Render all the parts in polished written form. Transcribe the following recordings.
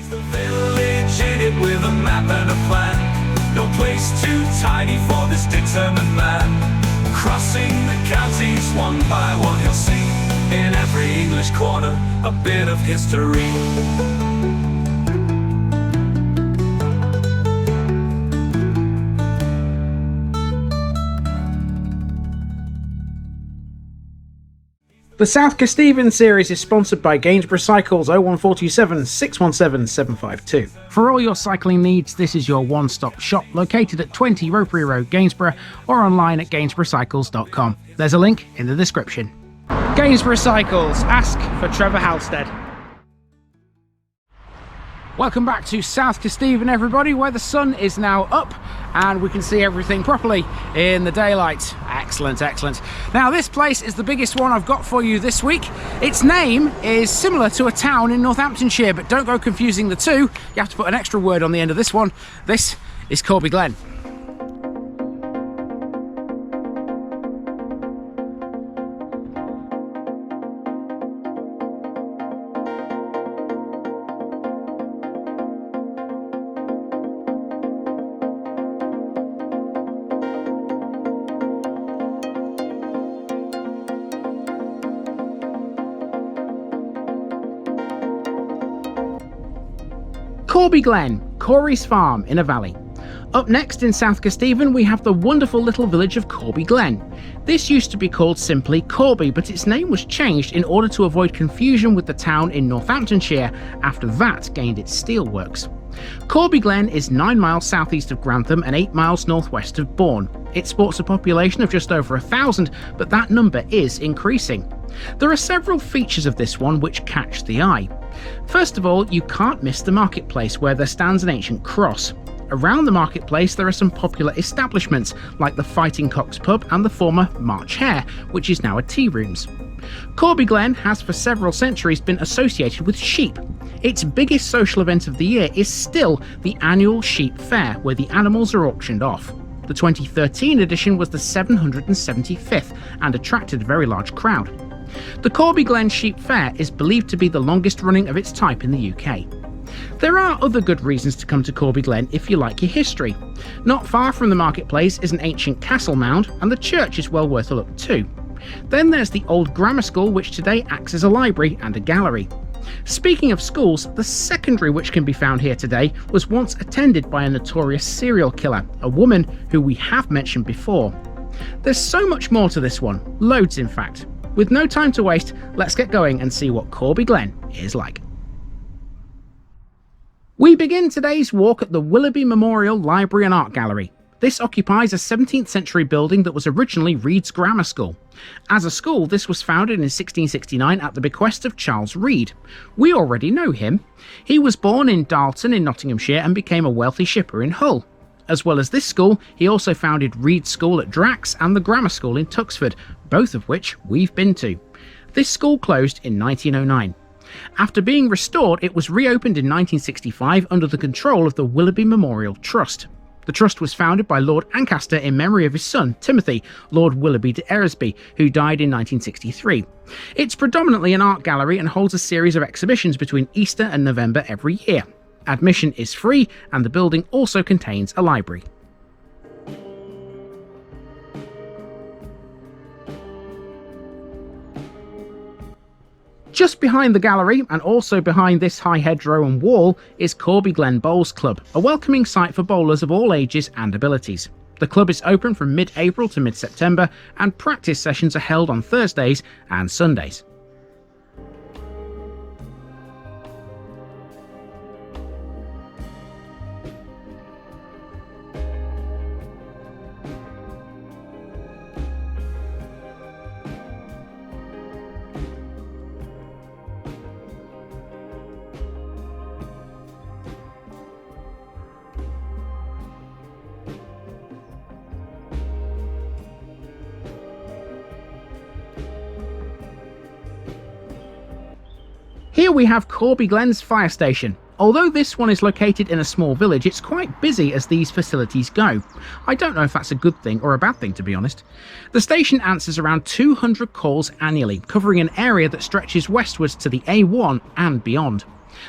The village in it with a map and a plan. No place too tiny for this determined man. Crossing the counties one by one, he'll see in every English corner a bit of history. The South Kesteven series is sponsored by Gainsborough Cycles 01427 617 752. For all your cycling needs, this is your one-stop shop located at 20 Ropery Road, Gainsborough, or online at gainsboroughcycles.com. There's a link in the description. Gainsborough Cycles, ask for Trevor Halstead. Welcome back to South Kesteven, everybody, where the sun is now up and we can see everything properly in the daylight. Excellent, excellent. Now, this place is the biggest one I've got for you this week. Its name is similar to a town in Northamptonshire, but don't go confusing the two. You have to put an extra word on the end of this one. This is CORBY GLEN. CORBY GLEN, Corey's farm in a valley. Up next in South Kesteven we have the wonderful little village of CORBY GLEN. This used to be called simply Corby, but its name was changed in order to avoid confusion with the town in Northamptonshire after that gained its steelworks. CORBY GLEN is 9 miles southeast of Grantham and 8 miles northwest of Bourne. It sports a population of just over 1,000, but that number is increasing. There are several features of this one which catch the eye. First of all, you can't miss the marketplace where there stands an ancient cross. Around the marketplace there are some popular establishments like the Fighting Cox pub and the former March Hare, which is now a Tearoom's. CORBY GLEN has for several centuries been associated with sheep. Its biggest social event of the year is still the annual sheep fair, where the animals are auctioned off. The 2013 edition was the 775th and attracted a very large crowd. The CORBY GLEN Sheep Fair is believed to be the longest running of its type in the UK. There are other good reasons to come to CORBY GLEN if you like your history. Not far from the marketplace is an ancient castle mound, and the church is well worth a look too. Then there's the old grammar school, which today acts as a library and a gallery. Speaking of schools, the secondary which can be found here today was once attended by a notorious serial killer, a woman who we have mentioned before. There's so much more to this one, loads in fact. With no time to waste, let's get going and see what CORBY GLEN is like. We begin today's walk at the Willoughby Memorial Library and Art Gallery. This occupies a 17th century building that was originally Reed's Grammar School. As a school, this was founded in 1669 at the bequest of Charles Reed. We already know him. He was born in Dawson in Nottinghamshire and became a wealthy shipper in Hull. As well as this school, he also founded Reed's School at Drax and the Grammar School in Tuxford, both of which we've been to. This school closed in 1909. After being restored, it was reopened in 1965 under the control of the Willoughby Memorial Trust. The trust was founded by Lord Ancaster in memory of his son, Timothy, Lord Willoughby de Eresby, who died in 1963. It's predominantly an art gallery and holds a series of exhibitions between Easter and November every year. Admission is free, and the building also contains a library. Just behind the gallery, and also behind this high hedgerow and wall, is CORBY GLEN Bowls Club, a welcoming site for bowlers of all ages and abilities. The club is open from mid-April to mid-September, and practice sessions are held on Thursdays and Sundays. Here we have CORBY GLEN's fire station. Although this one is located in a small village, it's quite busy as these facilities go. I don't know if that's a good thing or a bad thing, to be honest. The station answers around 200 calls annually, covering an area that stretches westwards to the A1 and beyond.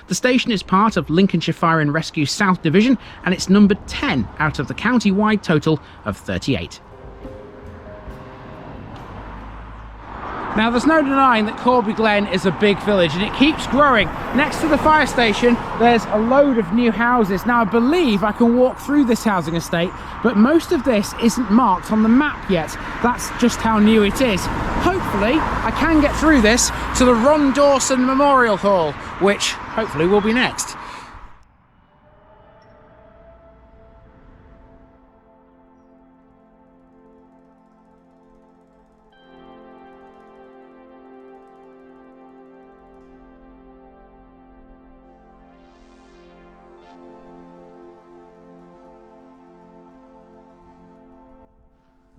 The station is part of Lincolnshire Fire and Rescue South Division, and it's numbered 10 out of the county-wide total of 38. Now, there's no denying that Corby Glen is a big village, and it keeps growing. Next to the fire station, there's a load of new houses. Now, I believe I can walk through this housing estate, but most of this isn't marked on the map yet. That's just how new it is. Hopefully, I can get through this to the Dawson Memorial Hall, which hopefully will be next.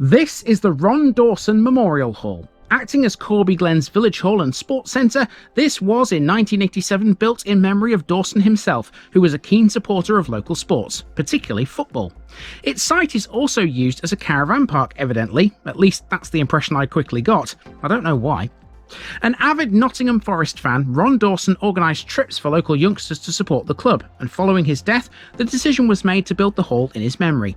This is the Dawson Memorial Hall. Acting as Corby Glen's village hall and sports centre, this was in 1987 built in memory of Dawson himself, who was a keen supporter of local sports, particularly football. Its site is also used as a caravan park, evidently, at least that's the impression I quickly got. I don't know why. An avid Nottingham Forest fan, Ron Dawson organised trips for local youngsters to support the club, and following his death, the decision was made to build the hall in his memory.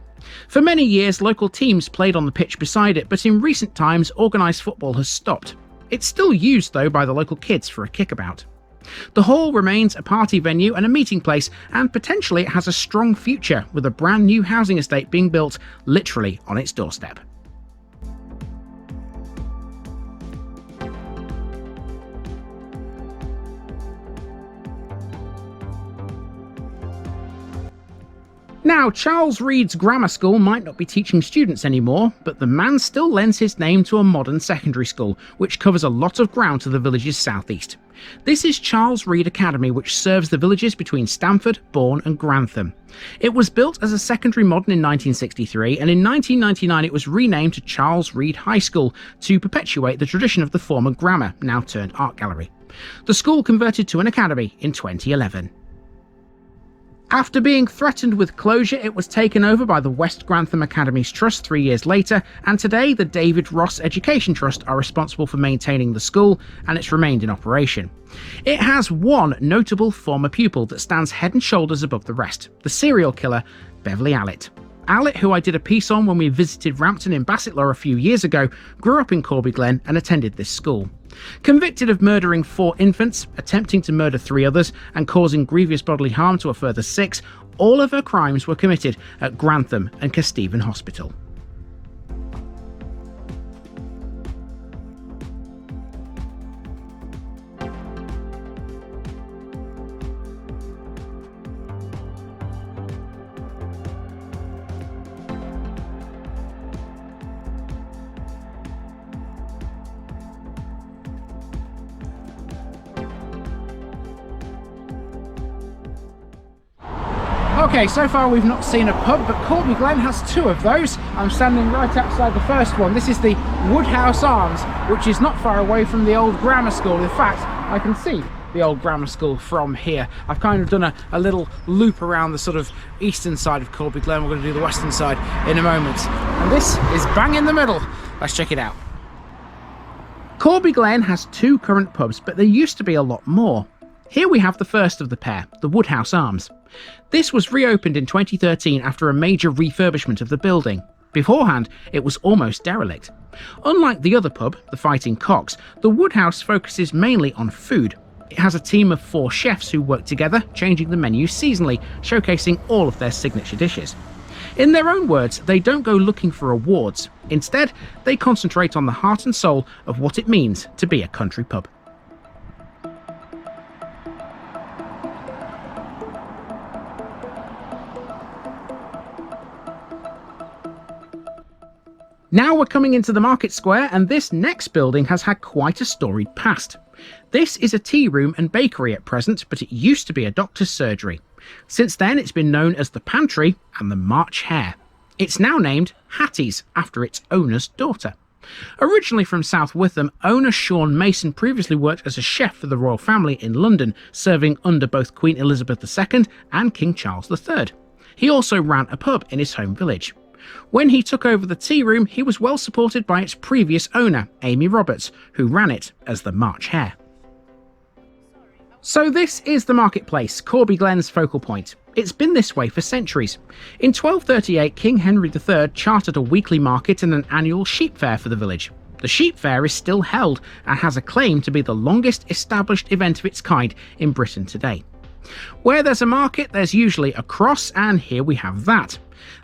For many years, local teams played on the pitch beside it, but in recent times, organised football has stopped. It's still used, though, by the local kids for a kickabout. The hall remains a party venue and a meeting place, and potentially it has a strong future, with a brand new housing estate being built literally on its doorstep. Now, Charles Reed's grammar school might not be teaching students anymore, but the man still lends his name to a modern secondary school, which covers a lot of ground to the village's southeast. This is Charles Reed Academy, which serves the villages between Stamford, Bourne and Grantham. It was built as a secondary modern in 1963, and in 1999 it was renamed to Charles Reed High School to perpetuate the tradition of the former grammar, now turned art gallery. The school converted to an academy in 2011. After being threatened with closure, it was taken over by the West Grantham Academies Trust 3 years later, and today the David Ross Education Trust are responsible for maintaining the school, and it's remained in operation. It has one notable former pupil that stands head and shoulders above the rest, the serial killer Beverly Allett. Allett, who I did a piece on when we visited Rampton in Bassetlaw a few years ago, grew up in Corby Glen and attended this school. Convicted of murdering 4 infants, attempting to murder 3 others, and causing grievous bodily harm to a further 6, all of her crimes were committed at Grantham and Kesteven Hospital. Okay, so far we've not seen a pub, but Corby Glen has 2 of those. I'm standing right outside the first one. This is the Woodhouse Arms, which is not far away from the old grammar school. In fact, I can see the old grammar school from here. I've kind of done a little loop around the sort of eastern side of Corby Glen. We're going to do the western side in a moment. And this is bang in the middle. Let's check it out. Corby Glen has 2 current pubs, but there used to be a lot more. Here we have the first of the pair, the Woodhouse Arms. This was reopened in 2013 after a major refurbishment of the building. Beforehand, it was almost derelict. Unlike the other pub, the Fighting Cox, the Woodhouse focuses mainly on food. It has a team of 4 chefs who work together, changing the menu seasonally, showcasing all of their signature dishes. In their own words, they don't go looking for awards. Instead, they concentrate on the heart and soul of what it means to be a country pub. Now we're coming into the market square, and this next building has had quite a storied past. This is a tea room and bakery at present, but it used to be a doctor's surgery. Since then it's been known as the Pantry and the March Hare. It's now named Hattie's, after its owner's daughter. Originally from South Witham, owner Sean Mason previously worked as a chef for the royal family in London, serving under both Queen Elizabeth II and King Charles III. He also ran a pub in his home village. When he took over the tea room, he was well supported by its previous owner, Amy Roberts, who ran it as the March Hare. So this is the marketplace, Corby Glen's focal point. It's been this way for centuries. In 1238, King Henry III chartered a weekly market and an annual sheep fair for the village. The sheep fair is still held and has a claim to be the longest established event of its kind in Britain today. Where there's a market, there's usually a cross, and here we have that.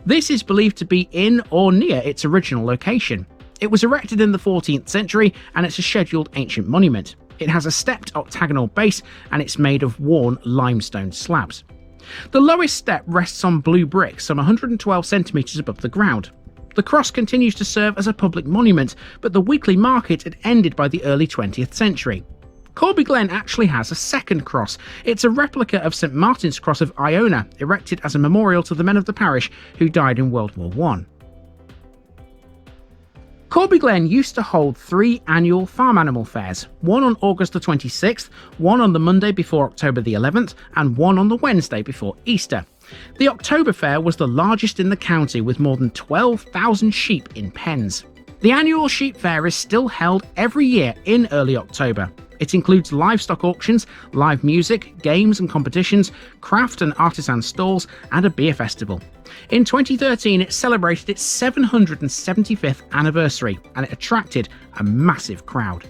This is believed to be in or near its original location. It was erected in the 14th century and it's a scheduled ancient monument. It has a stepped octagonal base and it's made of worn limestone slabs. The lowest step rests on blue brick, some 112 centimetres above the ground. The cross continues to serve as a public monument, but the weekly market had ended by the early 20th century. Corby Glen actually has a second cross. It's a replica of St Martin's Cross of Iona, erected as a memorial to the men of the parish who died in World War I. Corby Glen used to hold 3 annual farm animal fairs, one on August the 26th, one on the Monday before October the 11th, and one on the Wednesday before Easter. The October fair was the largest in the county, with more than 12,000 sheep in pens. The annual sheep fair is still held every year in early October. It includes livestock auctions, live music, games and competitions, craft and artisan stalls, and a beer festival. In 2013, it celebrated its 775th anniversary, and it attracted a massive crowd.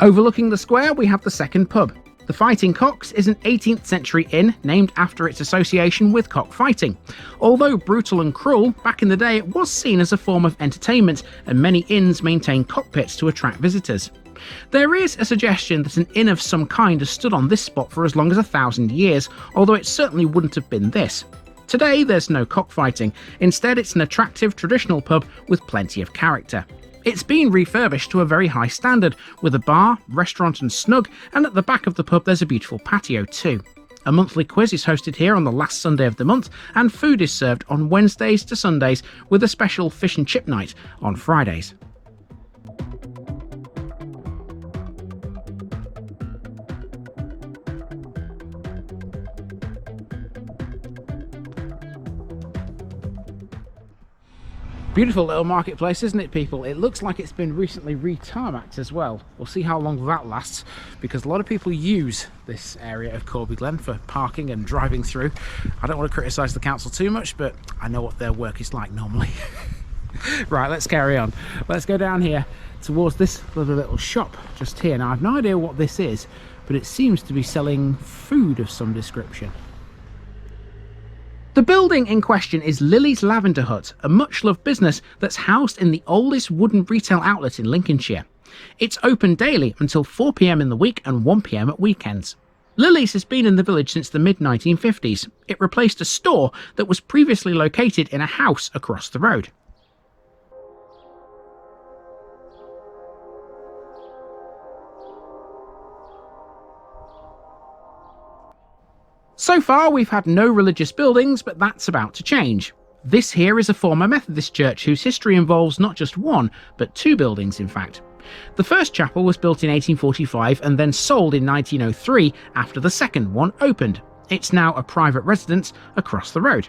Overlooking the square, we have the second pub. The Fighting Cox is an 18th century inn named after its association with cockfighting. Although brutal and cruel, back in the day it was seen as a form of entertainment, and many inns maintain cockpits to attract visitors. There is a suggestion that an inn of some kind has stood on this spot for as long as 1,000 years, although it certainly wouldn't have been this. Today there's no cockfighting, instead it's an attractive traditional pub with plenty of character. It's been refurbished to a very high standard, with a bar, restaurant and snug, and at the back of the pub there's a beautiful patio too. A monthly quiz is hosted here on the last Sunday of the month, and food is served on Wednesdays to Sundays, with a special fish and chip night on Fridays. Beautiful little marketplace, isn't it, people? It looks like it's been recently re-tarmacked as well. We'll see how long that lasts, because a lot of people use this area of Corby Glen for parking and driving through. I don't want to criticise the council too much, but I know what their work is like normally. Right, let's carry on. Let's go down here towards this little shop just here. Now, I've no idea what this is, but it seems to be selling food of some description. The building in question is Lily's Lavender Hut, a much-loved business that's housed in the oldest wooden retail outlet in Lincolnshire. It's open daily until 4 p.m. in the week and 1 p.m. at weekends. Lily's has been in the village since the mid-1950s. It replaced a store that was previously located in a house across the road. So far we've had no religious buildings, but that's about to change. This here is a former Methodist church whose history involves not just one, but 2 buildings in fact. The first chapel was built in 1845 and then sold in 1903 after the second one opened. It's now a private residence across the road.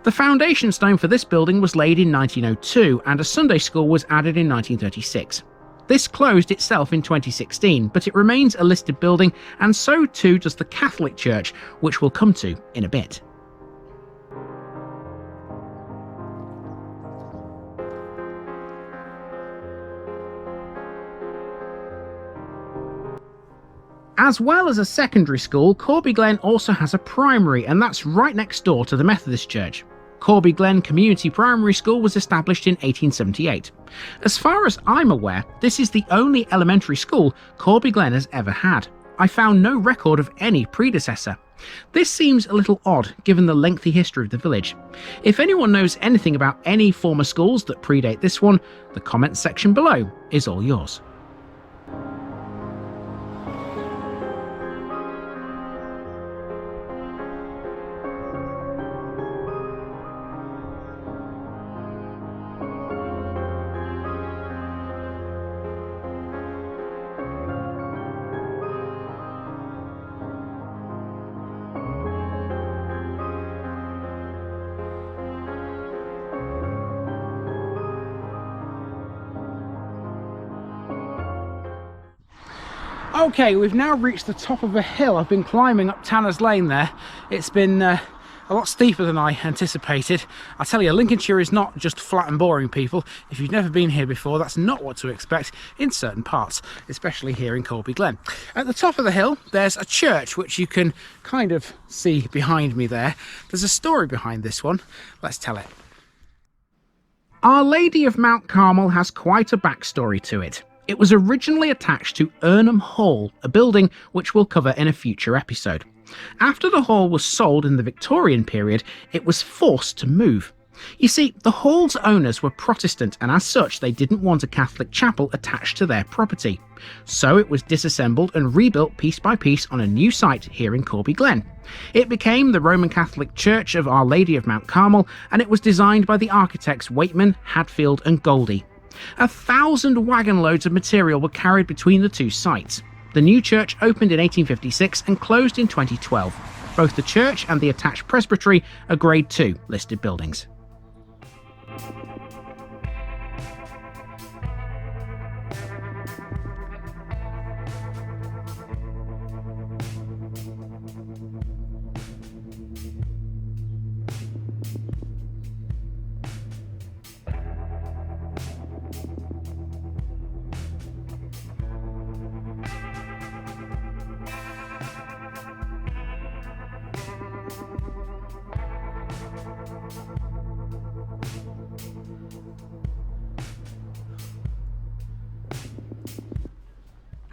The foundation stone for this building was laid in 1902 and a Sunday school was added in 1936. This closed itself in 2016, but it remains a listed building, and so too does the Catholic Church, which we'll come to in a bit. As well as a secondary school, Corby Glen also has a primary, and that's right next door to the Methodist Church. Corby Glen Community Primary School was established in 1878. As far as I'm aware, this is the only elementary school Corby Glen has ever had. I found no record of any predecessor. This seems a little odd given the lengthy history of the village. If anyone knows anything about any former schools that predate this one, the comments section below is all yours. Okay, we've now reached the top of a hill. I've been climbing up Tanner's Lane there. It's been a lot steeper than I anticipated. I tell you, Lincolnshire is not just flat and boring, people. If you've never been here before, that's not what to expect in certain parts, especially here in Corby Glen. At the top of the hill, there's a church, which you can kind of see behind me there. There's a story behind this one. Let's tell it. Our Lady of Mount Carmel has quite a backstory to it. It was originally attached to Earnham Hall, a building which we'll cover in a future episode. After the hall was sold in the Victorian period, it was forced to move. You see, the hall's owners were Protestant, and as such they didn't want a Catholic chapel attached to their property. So it was disassembled and rebuilt piece by piece on a new site here in Corby Glen. It became the Roman Catholic Church of Our Lady of Mount Carmel, and it was designed by the architects Wakeman, Hadfield and Goldie. 1,000 wagon loads of material were carried between the two sites. The new church opened in 1856 and closed in 2012. Both the church and the attached presbytery are Grade 2 listed buildings.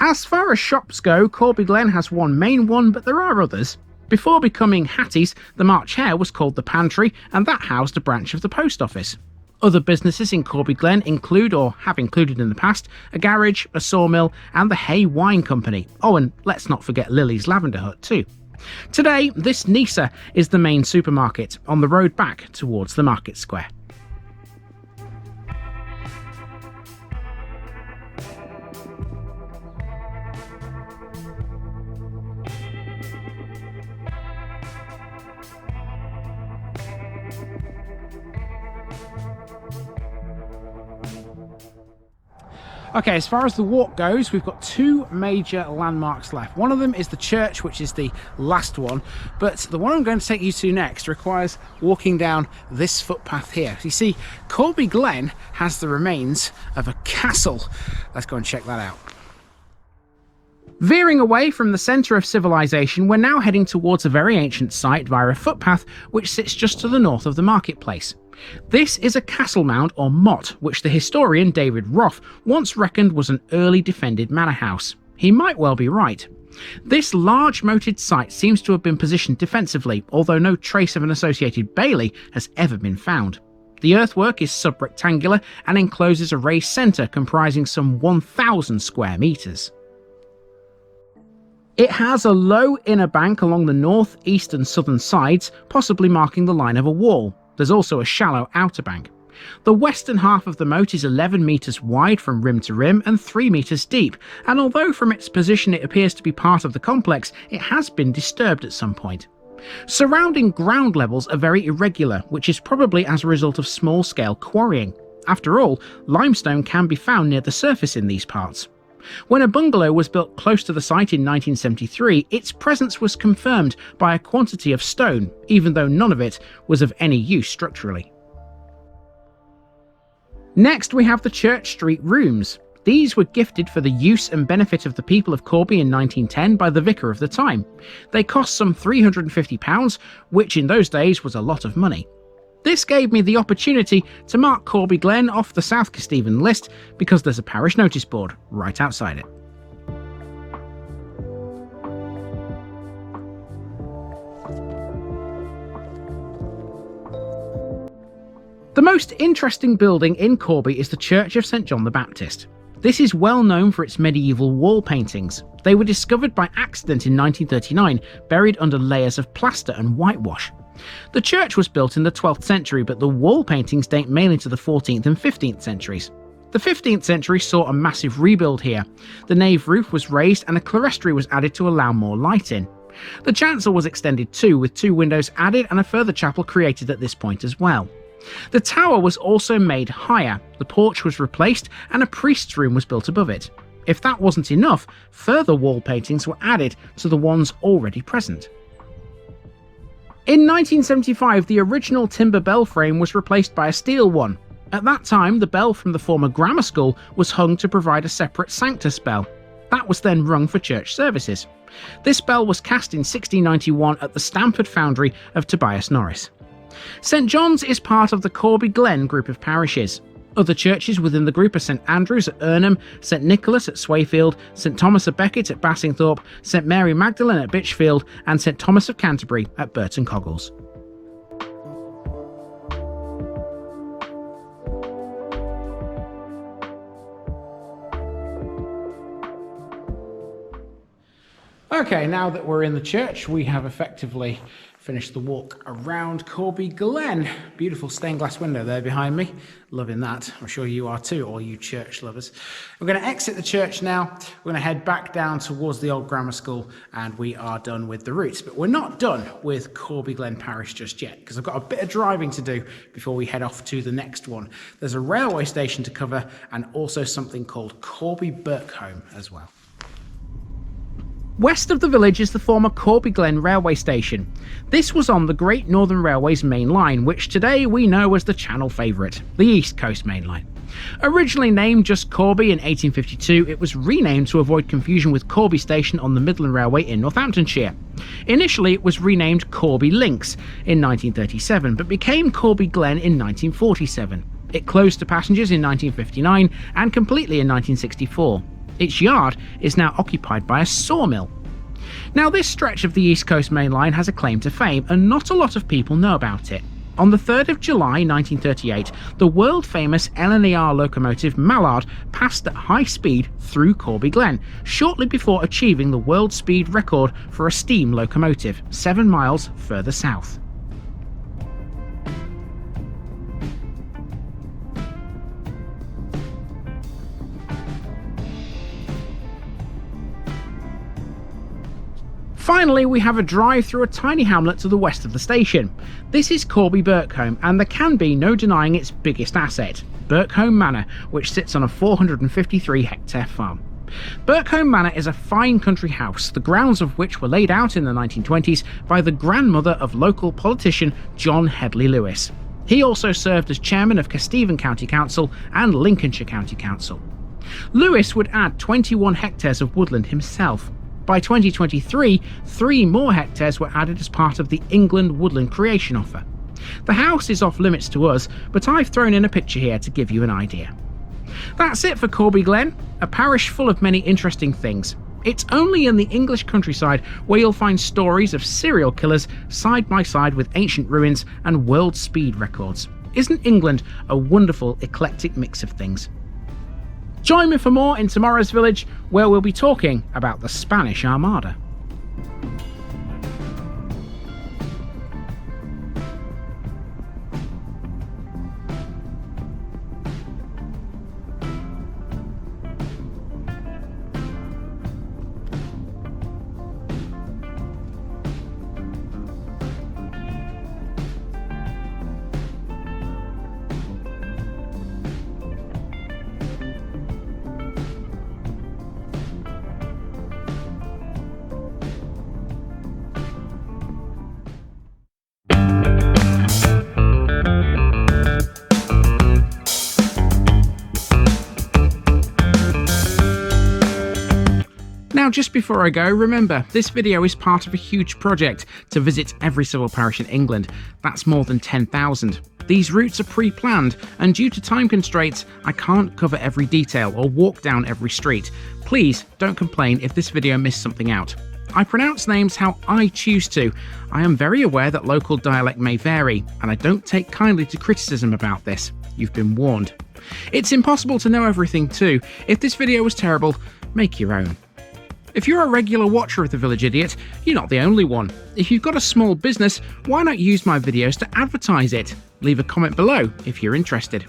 As far as shops go, Corby Glen has one main one, but there are others. Before becoming Hattie's, the March Hare was called the Pantry, and that housed a branch of the post office. Other businesses in Corby Glen include, or have included in the past, a garage, a sawmill, and the Hay Wine Company. Oh, and let's not forget Lily's Lavender Hut too. Today, this Nisa is the main supermarket, on the road back towards the market square. Okay, as far as the walk goes, we've got two major landmarks left. One of them is the church, which is the last one, but the one I'm going to take you to next requires walking down this footpath here. You see, Corby Glen has the remains of a castle. Let's go and check that out. Veering away from the centre of civilization, we're now heading towards a very ancient site via a footpath which sits just to the north of the marketplace. This is a castle mound or motte, which the historian David Roth once reckoned was an early defended manor house. He might well be right. This large moated site seems to have been positioned defensively, although no trace of an associated bailey has ever been found. The earthwork is sub-rectangular and encloses a raised centre comprising some 1,000 square metres. It has a low inner bank along the north, east and southern sides, possibly marking the line of a wall. There's also a shallow outer bank. The western half of the moat is 11 metres wide from rim to rim and 3 metres deep, and although from its position it appears to be part of the complex, it has been disturbed at some point. Surrounding ground levels are very irregular, which is probably as a result of small-scale quarrying. After all, limestone can be found near the surface in these parts. When a bungalow was built close to the site in 1973, its presence was confirmed by a quantity of stone, even though none of it was of any use structurally. Next, we have the Church Street rooms. These were gifted for the use and benefit of the people of Corby in 1910 by the vicar of the time. They cost some £350, which in those days was a lot of money. This gave me the opportunity to mark Corby Glen off the South Kesteven list because there's a parish notice board right outside it. The most interesting building in Corby is the Church of St John the Baptist. This is well known for its medieval wall paintings. They were discovered by accident in 1939, buried under layers of plaster and whitewash. The church was built in the 12th century, but the wall paintings date mainly to the 14th and 15th centuries. The 15th century saw a massive rebuild here. The nave roof was raised and a clerestory was added to allow more light in. The chancel was extended too, with 2 windows added and a further chapel created at this point as well. The tower was also made higher, the porch was replaced and a priest's room was built above it. If that wasn't enough, further wall paintings were added to the ones already present. In 1975, the original timber bell frame was replaced by a steel one. At that time, the bell from the former grammar school was hung to provide a separate Sanctus bell. That was then rung for church services. This bell was cast in 1691 at the Stamford foundry of Tobias Norris. St John's is part of the Corby Glen group of parishes. Other churches within the group are St Andrew's at Irnham, St Nicholas at Swayfield, St Thomas of Becket at Bassingthorpe, St Mary Magdalene at Bitchfield, and St Thomas of Canterbury at Burton Coggles. Okay, now that we're in the church, we have effectively finished the walk around Corby Glen. Beautiful stained glass window there behind me. Loving that. I'm sure you are too, all you church lovers. We're going to exit the church now. We're going to head back down towards the old grammar school, and we are done with the routes. But we're not done with Corby Glen Parish just yet, because I've got a bit of driving to do before we head off to the next one. There's a railway station to cover, and also something called Corby Burkom as well. West of the village is the former Corby Glen railway station. This was on the Great Northern Railway's main line, which today we know as the Channel favourite, the East Coast Main Line. Originally named just Corby in 1852, it was renamed to avoid confusion with Corby Station on the Midland Railway in Northamptonshire. Initially it was renamed Corby Links in 1937, but became Corby Glen in 1947. It closed to passengers in 1959 and completely in 1964. Its yard is now occupied by a sawmill. Now, this stretch of the East Coast Main Line has a claim to fame, and not a lot of people know about it. On the 3rd of July 1938, the world-famous LNER locomotive Mallard passed at high speed through Corby Glen, shortly before achieving the world speed record for a steam locomotive, 7 miles further south. Finally, we have a drive through a tiny hamlet to the west of the station. This is Corby Burkom, and there can be no denying its biggest asset, Burkom Manor, which sits on a 453-hectare farm. Burkom Manor is a fine country house, the grounds of which were laid out in the 1920s by the grandmother of local politician John Headley Lewis. He also served as chairman of Kesteven County Council and Lincolnshire County Council. Lewis would add 21 hectares of woodland himself. By 2023, 3 more hectares were added as part of the England Woodland Creation Offer. The house is off limits to us, but I've thrown in a picture here to give you an idea. That's it for Corby Glen, a parish full of many interesting things. It's only in the English countryside where you'll find stories of serial killers side by side with ancient ruins and world speed records. Isn't England a wonderful, eclectic mix of things? Join me for more in tomorrow's village, where we'll be talking about the Spanish Armada. Now, just before I go, remember, this video is part of a huge project to visit every civil parish in England. That's more than 10,000. These routes are pre-planned, and due to time constraints, I can't cover every detail or walk down every street. Please don't complain if this video missed something out. I pronounce names how I choose to. I am very aware that local dialect may vary, and I don't take kindly to criticism about this. You've been warned. It's impossible to know everything too. If this video was terrible, make your own. If you're a regular watcher of The Village Idiot, you're not the only one. If you've got a small business, why not use my videos to advertise it? Leave a comment below if you're interested.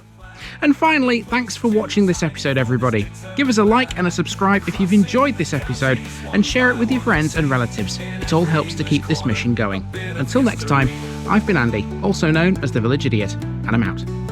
And finally, thanks for watching this episode, everybody. Give us a like and a subscribe if you've enjoyed this episode, and share it with your friends and relatives. It all helps to keep this mission going. Until next time, I've been Andy, also known as The Village Idiot, and I'm out.